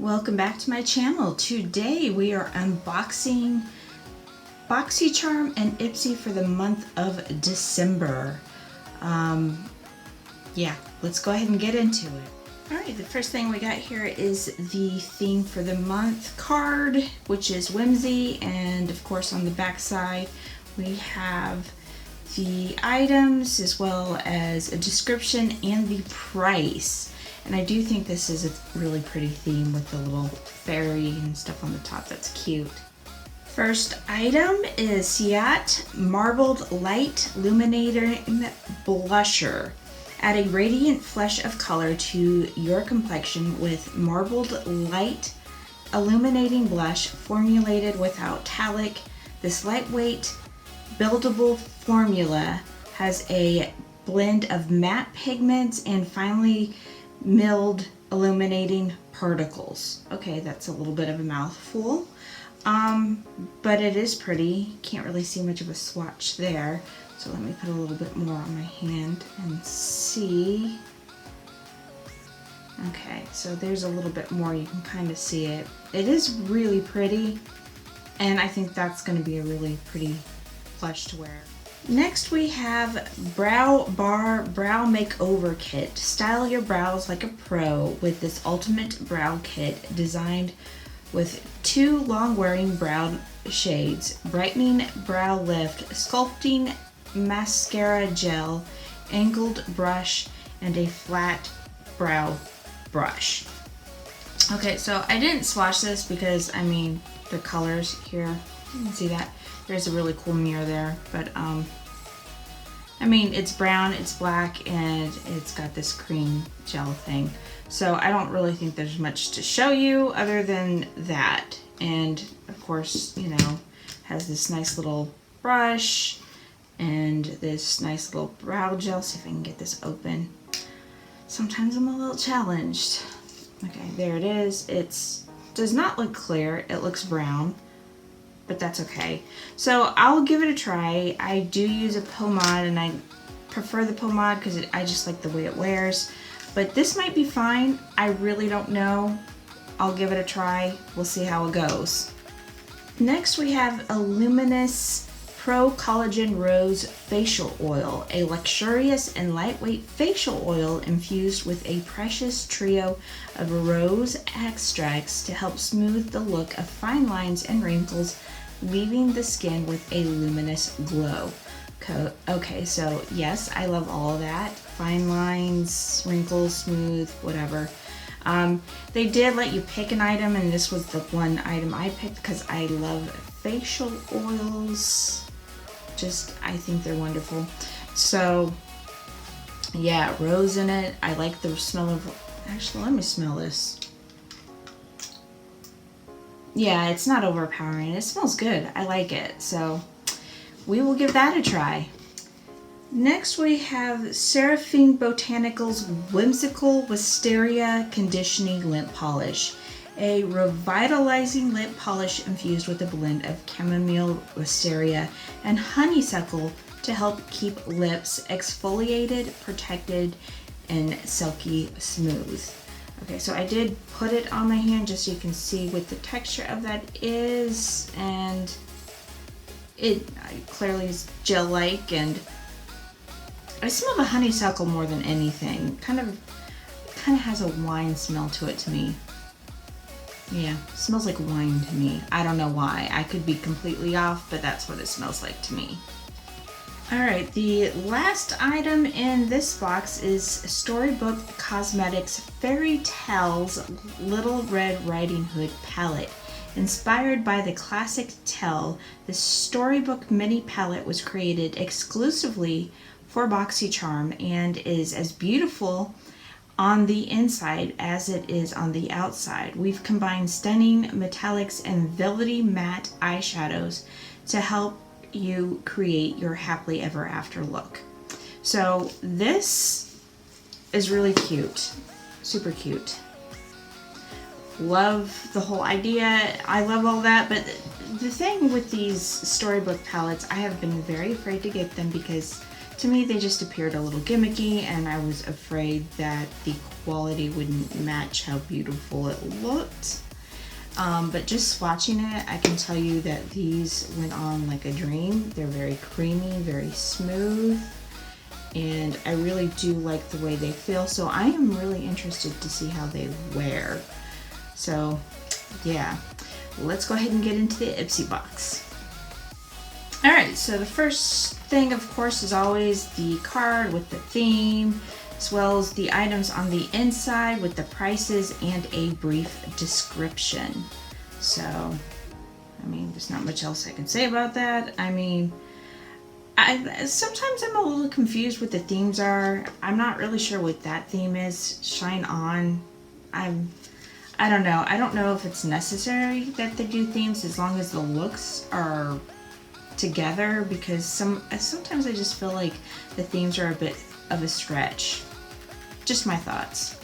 Welcome back to my channel. Today we are unboxing BoxyCharm and Ipsy for the month of December. Yeah, let's go ahead and get into it. Alright, the first thing we got here is the theme for the month card, which is whimsy, and of course on the back side we have the items as well as a description and the price. And I do think this is a really pretty theme with the little fairy and stuff on the top. That's cute. First item is Siat Marbled Light Illuminating Blusher. Add a radiant flush of color to your complexion with Marbled Light Illuminating Blush formulated without talc. This lightweight, buildable formula has a blend of matte pigments and finely milled illuminating particles. Okay, that's a little bit of a mouthful, but it is pretty. Can't really see much of a swatch there, so let me put a little bit more on my hand and see. Okay, so there's a little bit more. You can kind of see it. It is really pretty, and I think that's going to be a really pretty blush to wear. Next we have Brow Bar Brow Makeover Kit. Style your brows like a pro with this ultimate brow kit designed with 2 long-wearing brow shades, brightening brow lift, sculpting mascara gel, angled brush, and a flat brow brush. Okay, so I didn't swatch this because, I mean, the colors here, you can see that. There's a really cool mirror there, but I mean, it's brown, it's black, and it's got this cream gel thing. So I don't really think there's much to show you other than that. And of course, you know, has this nice little brush and this nice little brow gel. See if I can get this open. Sometimes I'm a little challenged. Okay, there it is. It does not look clear, it looks brown, but that's okay. So I'll give it a try. I do use a pomade, and I prefer the pomade because I just like the way it wears. But this might be fine. I really don't know. I'll give it a try. We'll see how it goes. Next we have a Luminous Pro Collagen Rose Facial Oil, a luxurious and lightweight facial oil infused with a precious trio of rose extracts to help smooth the look of fine lines and wrinkles, leaving the skin with a luminous glow. Okay, so yes, I love all of that. Fine lines, wrinkles, smooth, whatever. They did let you pick an item, and this was the one item I picked because I love facial oils. I think they're wonderful. So yeah, rose in it. I like the smell of, actually let me smell this. Yeah, it's not overpowering. It smells good. I like it. So we will give that a try. Next we have Seraphine Botanicals Whimsical Wisteria Conditioning Lip Polish. A revitalizing lip polish infused with a blend of chamomile, wisteria, and honeysuckle to help keep lips exfoliated, protected, and silky smooth. Okay, so I did put it on my hand just so you can see what the texture of that is, and it clearly is gel-like, and I smell the honeysuckle more than anything. Kind of has a wine smell to it to me. Yeah, smells like wine to me. I don't know why. I could be completely off, but that's what it smells like to me. Alright, the last item in this box is Storybook Cosmetics Fairy Tales Little Red Riding Hood Palette. Inspired by the classic tale, the Storybook Mini Palette was created exclusively for BoxyCharm and is as beautiful on the inside as it is on the outside. We've combined stunning metallics and velvety matte eyeshadows to help you create your happily ever after look. So this is really cute, super cute. Love the whole idea. I love all that, but the thing with these storybook palettes, I have been very afraid to get them because to me they just appeared a little gimmicky, and I was afraid that the quality wouldn't match how beautiful it looked. But just swatching it, I can tell you that these went on like a dream. They're very creamy, very smooth, and I really do like the way they feel. So I am really interested to see how they wear. So yeah, let's go ahead and get into the Ipsy box. Alright, so the first thing, of course, is always the card with the theme, as well as the items on the inside with the prices and a brief description. So, I mean, there's not much else I can say about that. I mean, sometimes I'm a little confused what the themes are. I'm not really sure what that theme is. Shine On. I don't know. I don't know if it's necessary that they do themes as long as the looks are together, because sometimes I just feel like the themes are a bit of a stretch. Just my thoughts.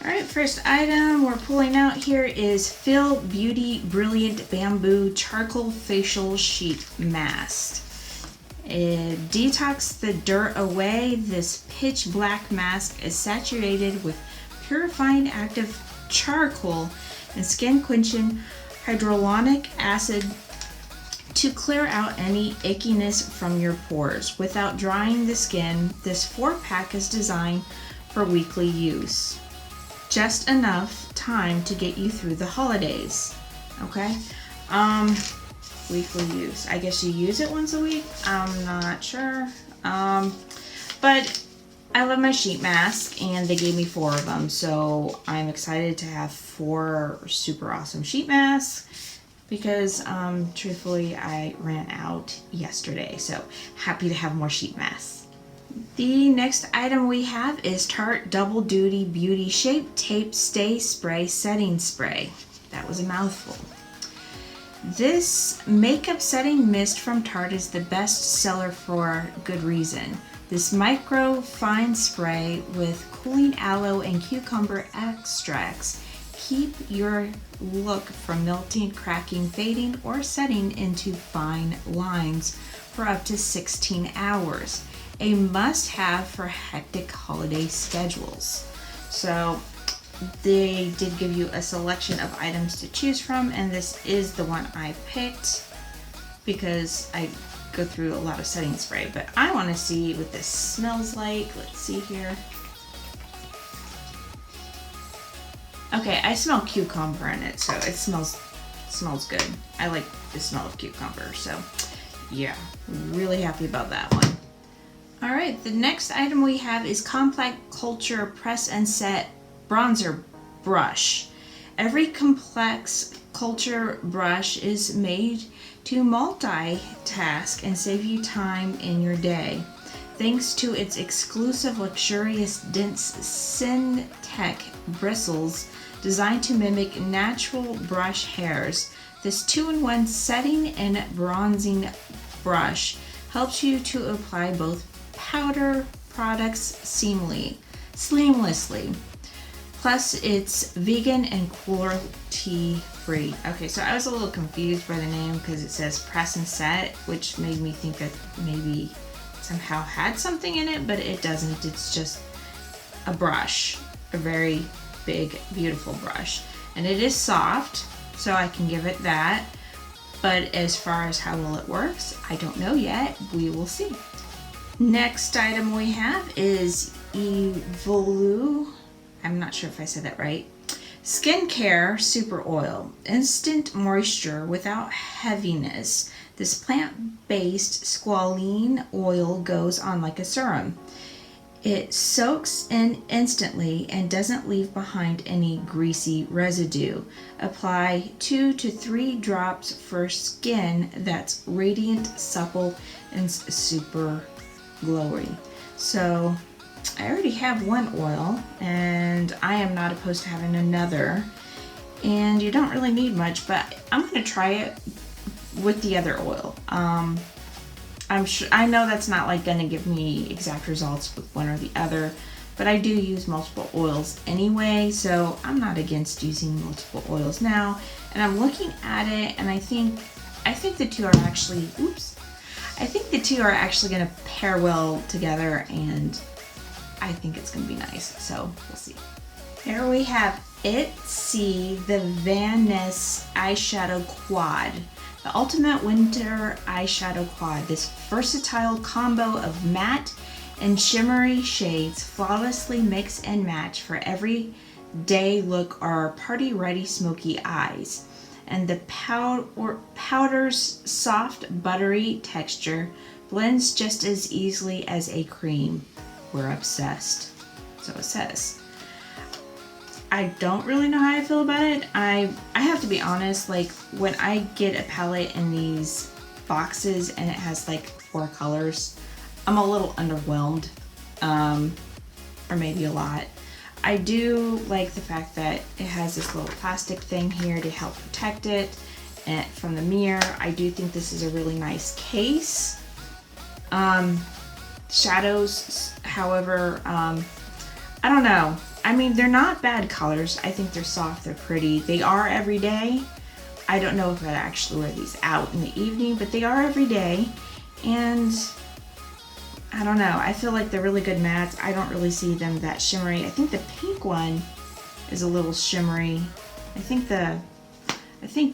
Alright, first item we're pulling out here is Feel Beauty Brilliant Bamboo Charcoal Facial Sheet Mask. It detox the dirt away. This pitch black mask is saturated with purifying active charcoal and skin quenching hyaluronic acid to clear out any ickiness from your pores without drying the skin. This 4-pack is designed for weekly use. Just enough time to get you through the holidays. Okay? Weekly use. I guess you use it once a week? I'm not sure. But I love my sheet mask, and they gave me 4 of them, so I'm excited to have 4 super awesome sheet masks, because truthfully I ran out yesterday, so happy to have more sheet masks. The next item we have is Tarte Double Duty Beauty Shape Tape Stay Spray Setting Spray. That was a mouthful. This makeup setting mist from Tarte is the best seller for good reason. This micro fine spray with cooling aloe and cucumber extracts keep your look from melting, cracking, fading, or setting into fine lines for up to 16 hours. A must-have for hectic holiday schedules. So they did give you a selection of items to choose from, and this is the one I picked because I go through a lot of setting spray, but I want to see what this smells like. Let's see here. Okay, I smell cucumber in it, so it smells good. I like the smell of cucumber, so yeah, really happy about that one. All right, the next item we have is Compact Culture Press and Set Bronzer Brush. Every complex culture brush is made to multitask and save you time in your day. Thanks to its exclusive, luxurious, dense Syntec bristles designed to mimic natural brush hairs, this 2-in-1 setting and bronzing brush helps you to apply both powder products seamlessly. Plus, it's vegan and cruelty-free. Okay, so I was a little confused by the name because it says press and set, which made me think that maybe somehow had something in it, but it doesn't. It's just a brush, a very big, beautiful brush. And it is soft, so I can give it that. But as far as how well it works, I don't know yet. We will see. Next item we have is Evolu. I'm not sure if I said that right. Skincare Super Oil. Instant moisture without heaviness. This plant-based squalene oil goes on like a serum. It soaks in instantly and doesn't leave behind any greasy residue. Apply 2 to 3 drops for skin that's radiant, supple, and super glowy. So I already have one oil, and I am not opposed to having another. And you don't really need much, but I'm going to try it with the other oil. I'm sure, I know that's not like going to give me exact results with one or the other, but I do use multiple oils anyway, so I'm not against using multiple oils now. And I'm looking at it, and I think the two are actually, I think the two are actually going to pair well together, and I think it's going to be nice, so we'll see. Here we have Ipsy, the Van Ness Eyeshadow Quad. The ultimate winter eyeshadow quad. This versatile combo of matte and shimmery shades flawlessly mix and match for every day look or party ready smoky eyes. And the powder's soft buttery texture blends just as easily as a cream. We're obsessed. So it says. I don't really know how I feel about it. I have to be honest, like when I get a palette in these boxes and it has like 4 colors, I'm a little underwhelmed, or maybe a lot. I do like the fact that it has this little plastic thing here to help protect it from the mirror. I do think this is a really nice case. Shadows, however, I don't know. I mean, they're not bad colors. I think they're soft, they're pretty. They are everyday. I don't know if I'd actually wear these out in the evening, but they are everyday. And I don't know, I feel like they're really good mattes. I don't really see them that shimmery. I think the pink one is a little shimmery. I think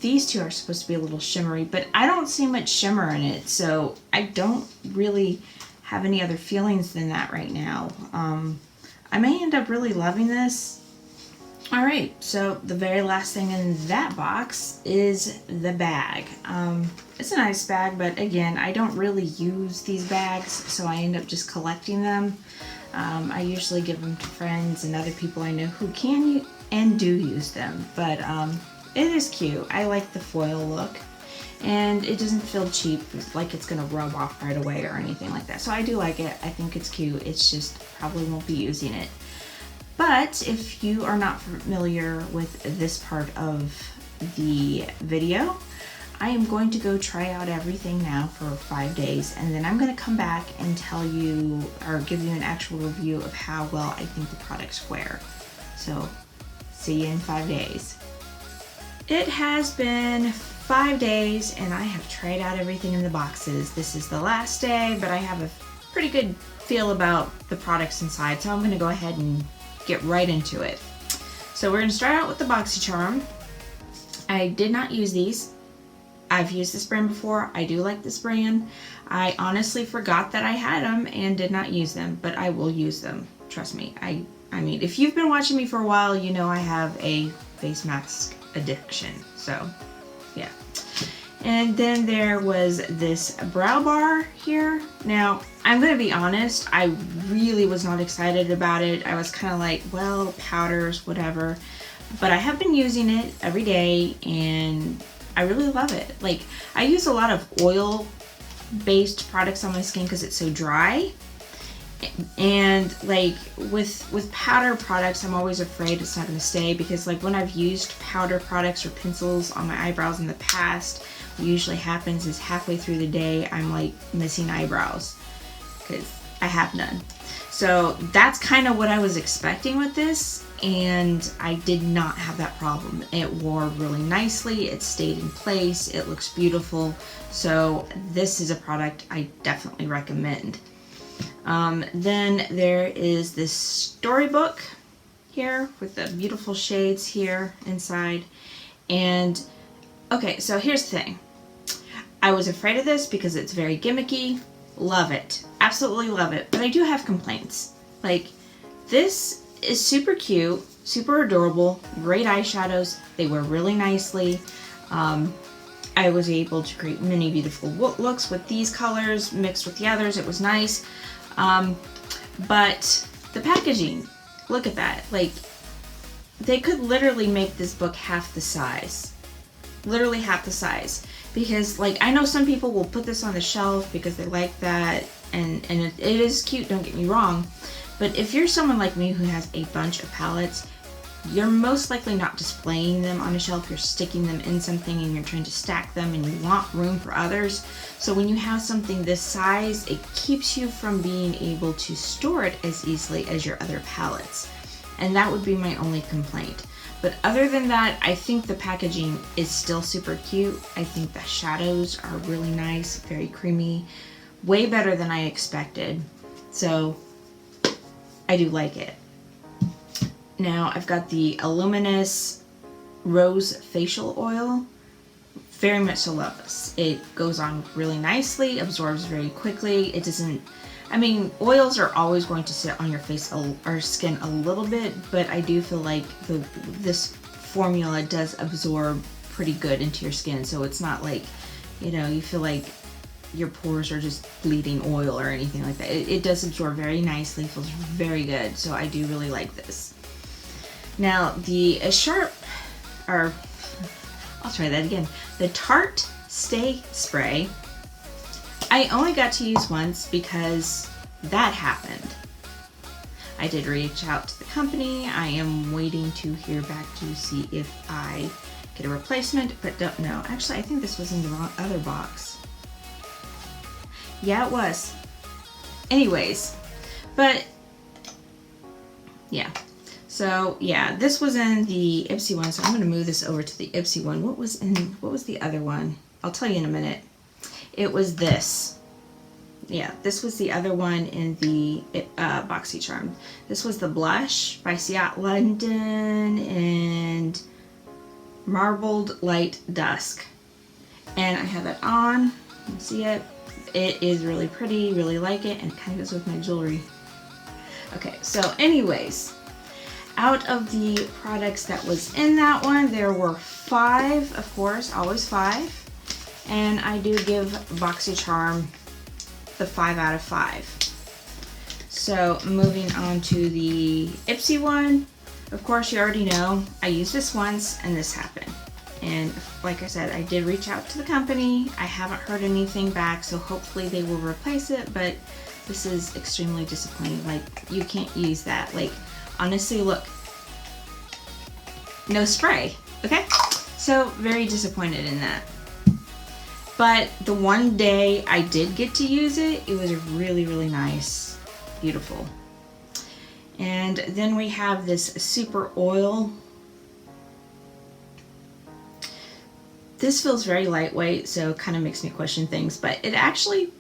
these two are supposed to be a little shimmery, but I don't see much shimmer in it, so I don't really have any other feelings than that right now. I may end up really loving this. Alright, so the very last thing in that box is the bag. It's a nice bag, but again, I don't really use these bags, so I end up just collecting them. I usually give them to friends and other people I know who can and do use them, but it is cute. I like the foil look, and it doesn't feel cheap, like it's gonna rub off right away or anything like that. So I do like it. I think it's cute. It's just probably won't be using it. But if you are not familiar with this part of the video, I am going to go try out everything now for 5 days, and then I'm going to come back and tell you or give you an actual review of how well I think the products wear. So see you in 5 days. It has been 5 days and I have tried out everything in the boxes. This is the last day, but I have a pretty good feel about the products inside, so I'm going to go ahead and get right into it. So we're going to start out with the BoxyCharm. I did not use these. I've used this brand before. I do like this brand. I honestly forgot that I had them and did not use them, but I will use them. Trust me. I mean, if you've been watching me for a while, you know I have a face mask addiction. So, yeah. And then there was this brow bar here. Now, I'm going to be honest, I really was not excited about it. I was kind of like, well, powders, whatever. But I have been using it every day and I really love it. Like, I use a lot of oil-based products on my skin because it's so dry. And like with powder products, I'm always afraid it's not going to stay, because like when I've used powder products or pencils on my eyebrows in the past, what usually happens is halfway through the day I'm like missing eyebrows because I have none. So that's kind of what I was expecting with this, and I did not have that problem. It wore really nicely, it stayed in place, it looks beautiful. So this is a product I definitely recommend. Then there is this storybook here with the beautiful shades here inside. And okay, so here's the thing. I was afraid of this because it's very gimmicky. Love it. Absolutely love it. But I do have complaints. Like, this is super cute, super adorable, great eyeshadows. They wear really nicely. I was able to create many beautiful looks with these colors mixed with the others. It was nice. But the packaging, look at that. Like, they could literally make this book half the size. Literally half the size. Because, like, I know some people will put this on the shelf because they like that, and it is cute, don't get me wrong. But if you're someone like me who has a bunch of palettes, you're most likely not displaying them on a shelf. You're sticking them in something and you're trying to stack them, and you want room for others. So when you have something this size, it keeps you from being able to store it as easily as your other palettes. And that would be my only complaint. But other than that, I think the packaging is still super cute. I think the shadows are really nice, very creamy, way better than I expected. So I do like it. Now I've got the Luminous Rose Facial Oil. Very much so love this. It goes on really nicely, absorbs very quickly. It doesn't, I mean, oils are always going to sit on your face or skin a little bit, but I do feel like this formula does absorb pretty good into your skin. So it's not like, you know, you feel like your pores are just bleeding oil or anything like that. It does absorb very nicely, feels very good. So I do really like this. Now the I'll try that again. The Tarte Stay Spray, I only got to use once because that happened. I did reach out to the company. I am waiting to hear back to see if I get a replacement, but don't know. Actually, I think this was in the wrong other box. Yeah, it was. Anyways, but yeah. So yeah, this was in the Ipsy one, so I'm going to move this over to the Ipsy one. What was the other one? I'll tell you in a minute. It was this. Yeah, this was the other one in the Boxy Charm. This was the blush by Ciat London and Marbled Light Dusk. And I have that on. You can see it. It is really pretty, really like it, and it kind of goes with my jewelry. Okay, so anyways, out of the products that was in that one, there were 5, of course, always 5. And I do give BoxyCharm the 5 out of 5. So moving on to the Ipsy one, of course you already know, I used this once and this happened. And like I said, I did reach out to the company. I haven't heard anything back, so hopefully they will replace it, but this is extremely disappointing. Like, you can't use that. Like, honestly, look, no spray, okay? So very disappointed in that. But the one day I did get to use it, it was really, really nice, beautiful. And then we have this super oil. This feels very lightweight, so it kind of makes me question things, but it actually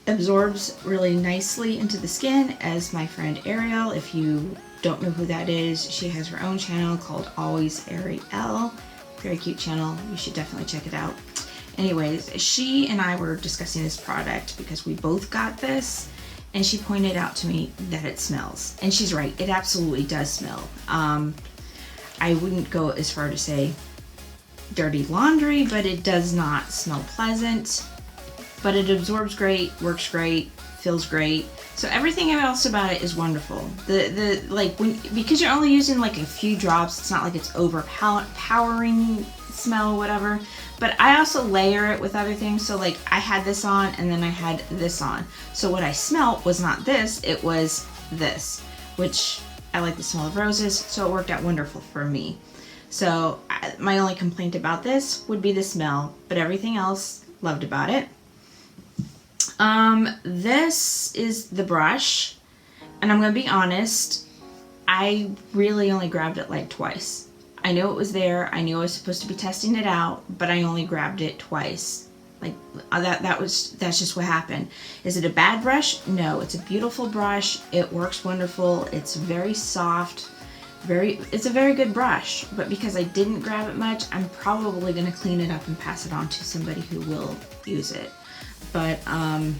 absorbs really nicely into the skin, as my friend Ariel, if you don't know who that is, she has her own channel called Always Ariel. Very cute channel. You should definitely check it out. Anyways, she and I were discussing this product because we both got this, and she pointed out to me that it smells. And she's right, it absolutely does smell. I wouldn't go as far to say dirty laundry, but it does not smell pleasant. But it absorbs great, works great, feels great. So everything else about it is wonderful. Because you're only using like a few drops, it's not like it's overpowering smell or whatever. But I also layer it with other things. So like I had this on and then I had this on. So what I smelled was not this, it was this, which I like the smell of roses, so it worked out wonderful for me. So my only complaint about this would be the smell, but everything else, loved about it. This is the brush, and I'm gonna be honest, I really only grabbed it like twice. I knew it was there, I knew I was supposed to be testing it out, but I only grabbed it twice. Like that's just what happened. Is it a bad brush? No, it's a beautiful brush. It works wonderful. It's very soft. It's a very good brush, but because I didn't grab it much, I'm probably going to clean it up and pass it on to somebody who will use it. But, I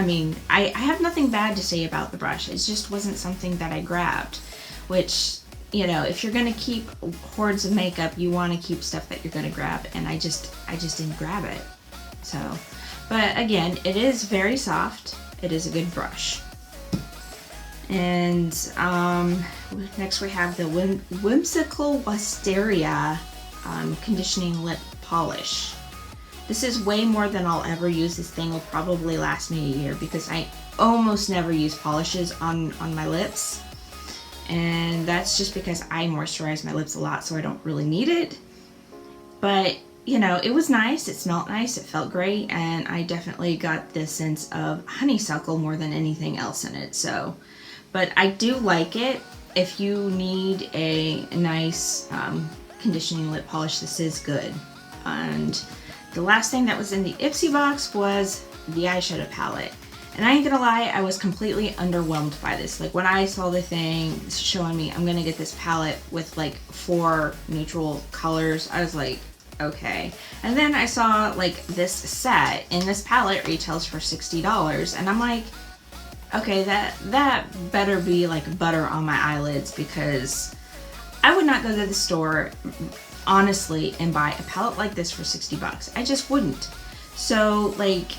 mean, I have nothing bad to say about the brush. It just wasn't something that I grabbed, which, you know, if you're going to keep hordes of makeup, you want to keep stuff that you're going to grab, and I just didn't grab it. So, but again, it is very soft. It is a good brush. And next we have the Whimsical Wisteria Conditioning Lip Polish. This is way more than I'll ever use. This thing will probably last me a year because I almost never use polishes on my lips. And that's just because I moisturize my lips a lot, so I don't really need it. But, you know, it was nice, it smelled nice, it felt great, and I definitely got this sense of honeysuckle more than anything else in it, so. But I do like it. if you need a nice conditioning lip polish, this is good. And the last thing that was in the Ipsy box was the eyeshadow palette. And I ain't gonna lie, I was completely underwhelmed by this. Like when I saw the thing showing me I'm gonna get this palette with like 4 neutral colors, I was like, okay. And then I saw like this set, and this palette retails for $60, and I'm like, okay, that better be like butter on my eyelids, because I would not go to the store honestly and buy a palette like this for $60. I just wouldn't. So like,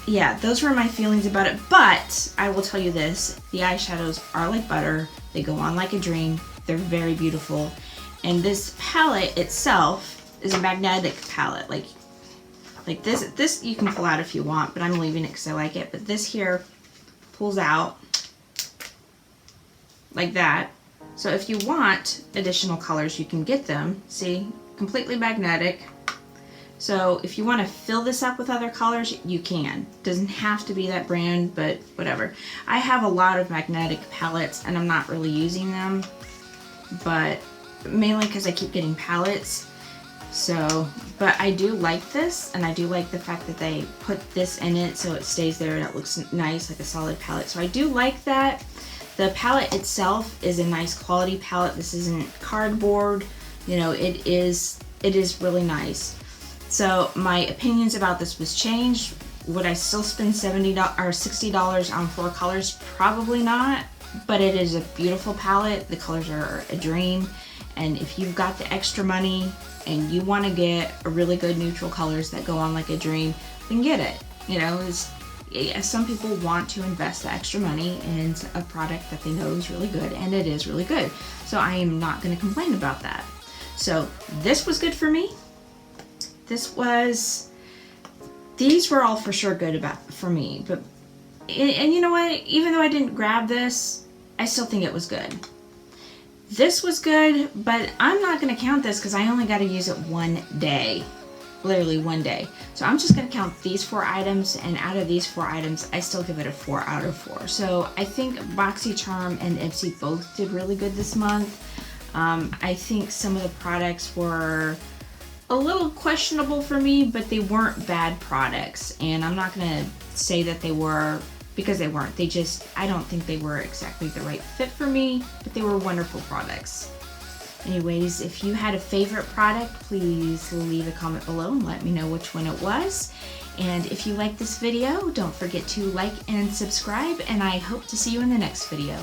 yeah, those were my feelings about it. But I will tell you this, the eyeshadows are like butter. They go on like a dream. They're very beautiful. And this palette itself is a magnetic palette. Like this you can pull out if you want, but I'm leaving it because I like it. But this here pulls out like that. So if you want additional colors, you can get them. See, completely magnetic. So if you want to fill this up with other colors, you can. Doesn't have to be that brand, but whatever. I have a lot of magnetic palettes and I'm not really using them, but mainly because I keep getting palettes. So, but I do like this, and I do like the fact that they put this in it so it stays there and it looks nice, like a solid palette. So I do like that. The palette itself is a nice quality palette. This isn't cardboard. You know, it is really nice. So my opinions about this was changed. Would I still spend $70 or $60 on 4 colors? Probably not, but it is a beautiful palette. The colors are a dream. And if you've got the extra money and you want to get a really good neutral colors that go on like a dream, then get it. You know, some people want to invest the extra money in a product that they know is really good, and it is really good. So I am not going to complain about that. So this was good for me. These were all for sure good for me, but, and you know what, even though I didn't grab this, I still think it was good. This was good, but I'm not going to count this because I only got to use it one day, literally one day. So I'm just going to count these 4 items, and out of these 4 items, I still give it a 4 out of 4. So I think BoxyCharm and Ipsy both did really good this month. I think some of the products were a little questionable for me, but they weren't bad products, and I'm not gonna say that they were, because they weren't. I don't think they were exactly the right fit for me, but they were wonderful products. Anyways, if you had a favorite product, please leave a comment below and let me know which one it was. And if you like this video, don't forget to like and subscribe, and I hope to see you in the next video.